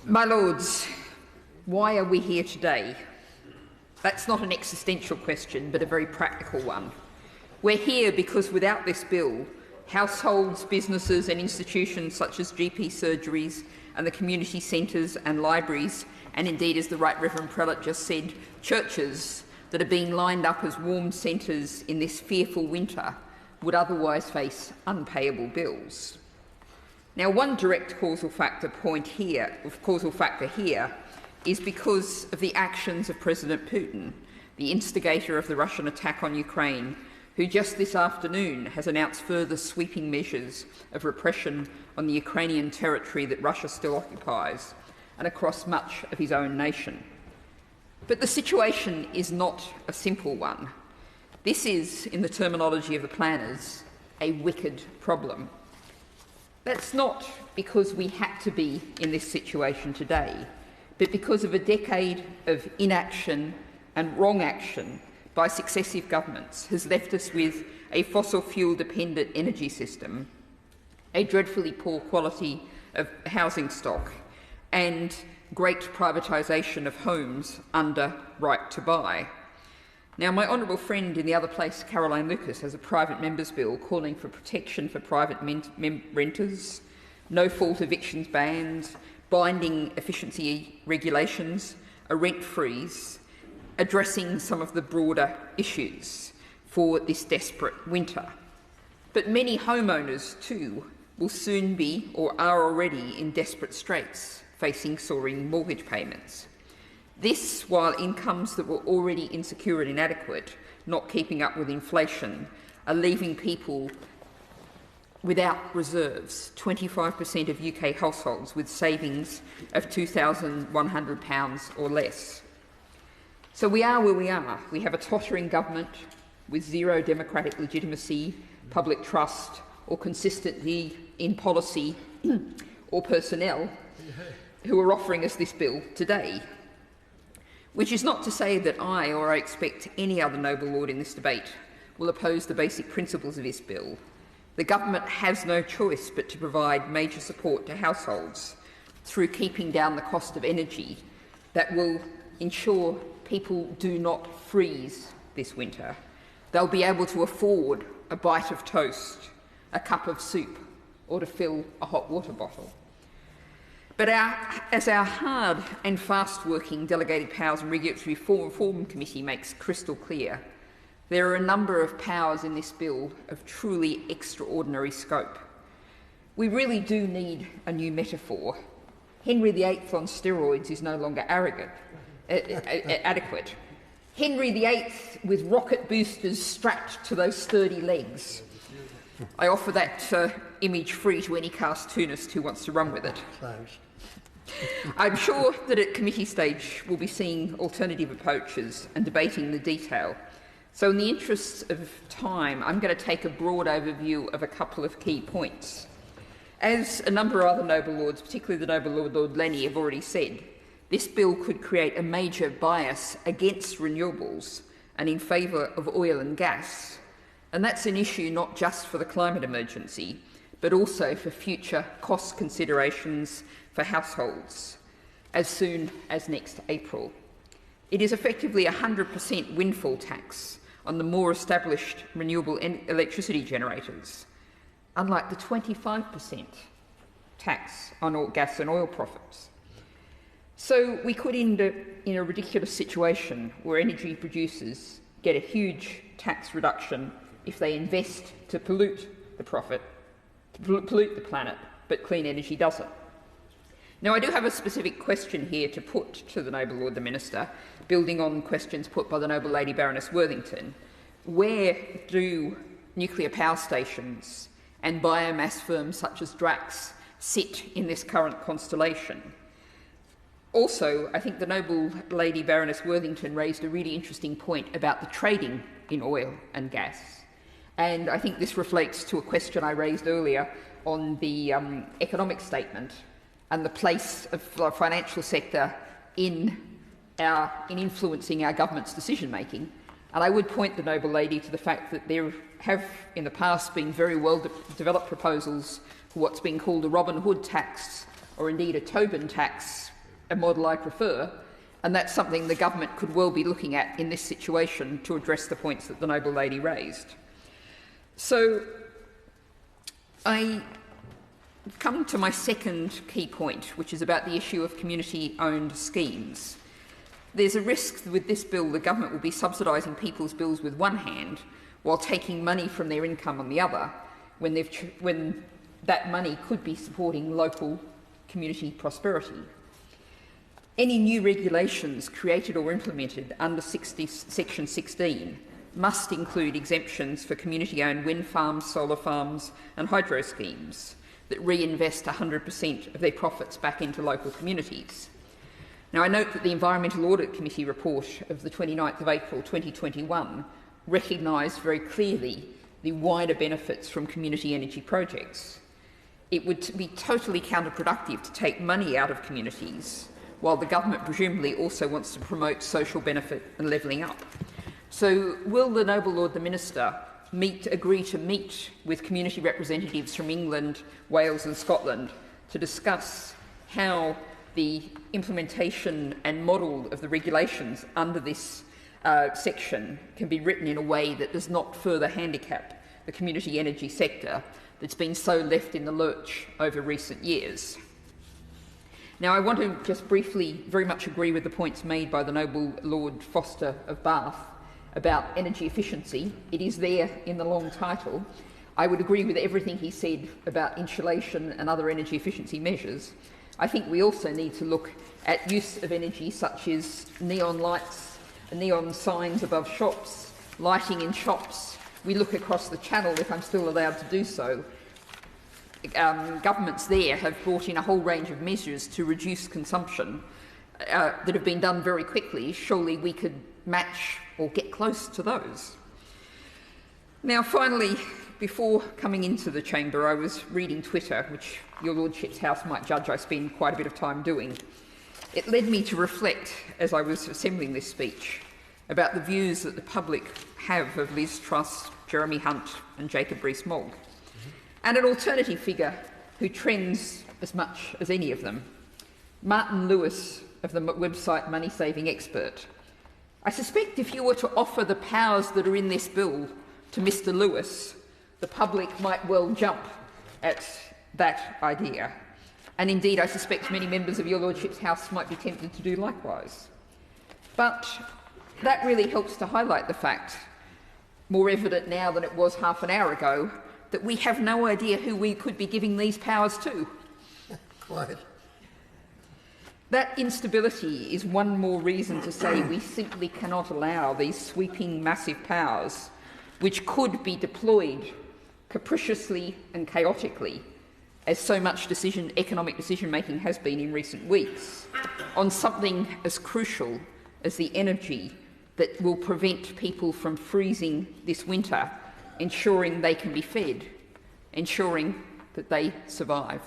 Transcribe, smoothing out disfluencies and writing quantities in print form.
My Lords, why are we here today? That's not an existential question, but a very practical one. We're here because without this bill, households, businesses and institutions such as GP surgeries and the community centres and libraries, and indeed, as the Right Reverend Prelate just said, churches that are being lined up as warm centres in this fearful winter would otherwise face unpayable bills. Now, one direct causal factor here is because of the actions of President Putin, the instigator of the Russian attack on Ukraine, who just this afternoon has announced further sweeping measures of repression on the Ukrainian territory that Russia still occupies and across much of his own nation. But the situation is not a simple one. This is, in the terminology of the planners, a wicked problem. That's not because we had to be in this situation today, but because of a decade of inaction and wrong action by successive governments has left us with a fossil fuel dependent energy system, a dreadfully poor quality of housing stock and great privatisation of homes under right to buy. Now, my honourable friend in the other place, Caroline Lucas, has a private member's bill calling for protection for private renters, no-fault evictions bans, binding efficiency regulations, a rent freeze, addressing some of the broader issues for this desperate winter. But many homeowners, too, will soon be or are already in desperate straits, facing soaring mortgage payments. This, while incomes that were already insecure and inadequate, not keeping up with inflation, are leaving people without reserves, 25% of UK households with savings of £2,100 or less. So we are where we are. We have a tottering government with zero democratic legitimacy, public trust, or consistency in policy or personnel who are offering us this bill today. Which is not to say that I, or I expect any other noble lord in this debate, will oppose the basic principles of this bill. The government has no choice but to provide major support to households through keeping down the cost of energy that will ensure people do not freeze this winter. They'll be able to afford a bite of toast, a cup of soup, or to fill a hot water bottle. But as our hard and fast-working Delegated Powers and Regulatory Reform Committee makes crystal clear, there are a number of powers in this bill of truly extraordinary scope. We really do need a new metaphor. Henry VIII on steroids is no longer adequate. Henry VIII with rocket boosters strapped to those sturdy legs. I offer that image free to any cartoonist who wants to run with it. I'm sure that at committee stage we'll be seeing alternative approaches and debating the detail. So in the interests of time, I'm going to take a broad overview of a couple of key points. As a number of other noble lords, particularly the noble Lord Lenny, have already said, this bill could create a major bias against renewables and in favour of oil and gas. And that's an issue not just for the climate emergency, but also for future cost considerations for households as soon as next April. It is effectively a 100% windfall tax on the more established renewable electricity generators, unlike the 25% tax on all gas and oil profits. So we could end up in a ridiculous situation where energy producers get a huge tax reduction if they invest to pollute the planet, but clean energy doesn't. Now, I do have a specific question here to put to the Noble Lord the Minister, building on questions put by the Noble Lady Baroness Worthington. Where do nuclear power stations and biomass firms such as Drax sit in this current constellation? Also, I think the Noble Lady Baroness Worthington raised a really interesting point about the trading in oil and gas. And I think this reflects to a question I raised earlier on the economic statement and the place of the financial sector in influencing our government's decision-making. And I would point the noble lady to the fact that there have in the past been very well-developed proposals for what's been called a Robin Hood tax, or indeed a Tobin tax, a model I prefer, and that's something the government could well be looking at in this situation to address the points that the noble lady raised. So I come to my second key point, which is about the issue of community-owned schemes. There's a risk with this bill the government will be subsidising people's bills with one hand while taking money from their income on the other, when that money could be supporting local community prosperity. Any new regulations created or implemented under Section 16 must include exemptions for community-owned wind farms, solar farms and hydro schemes that reinvest 100% of their profits back into local communities. Now, I note that the Environmental Audit Committee report of the 29th of April 2021 recognised very clearly the wider benefits from community energy projects. It would be totally counterproductive to take money out of communities, while the government presumably also wants to promote social benefit and levelling up. So will the Noble Lord the Minister agree to meet with community representatives from England, Wales and Scotland to discuss how the implementation and model of the regulations under this section can be written in a way that does not further handicap the community energy sector that's been so left in the lurch over recent years? Now, I want to just briefly very much agree with the points made by the Noble Lord Foster of Bath about energy efficiency. It is there in the long title. I would agree with everything he said about insulation and other energy efficiency measures. I think we also need to look at use of energy such as neon lights, neon signs above shops, lighting in shops. We look across the channel, if I'm still allowed to do so. Governments there have brought in a whole range of measures to reduce consumption that have been done very quickly. Surely we could match or get close to those. Now, finally, before coming into the chamber, I was reading Twitter, which your Lordship's House might judge I spend quite a bit of time doing. It led me to reflect, as I was assembling this speech, about the views that the public have of Liz Truss, Jeremy Hunt and Jacob Rees-Mogg, and an alternative figure who trends as much as any of them, Martin Lewis of the website Money Saving Expert. I suspect if you were to offer the powers that are in this bill to Mr. Lewis, the public might well jump at that idea. And indeed, I suspect many members of your Lordship's House might be tempted to do likewise. But that really helps to highlight the fact, more evident now than it was half an hour ago, that we have no idea who we could be giving these powers to. Quite. That instability is one more reason to say we simply cannot allow these sweeping, massive powers, which could be deployed capriciously and chaotically, as so much economic decision-making has been in recent weeks, on something as crucial as the energy that will prevent people from freezing this winter, ensuring they can be fed, ensuring that they survive.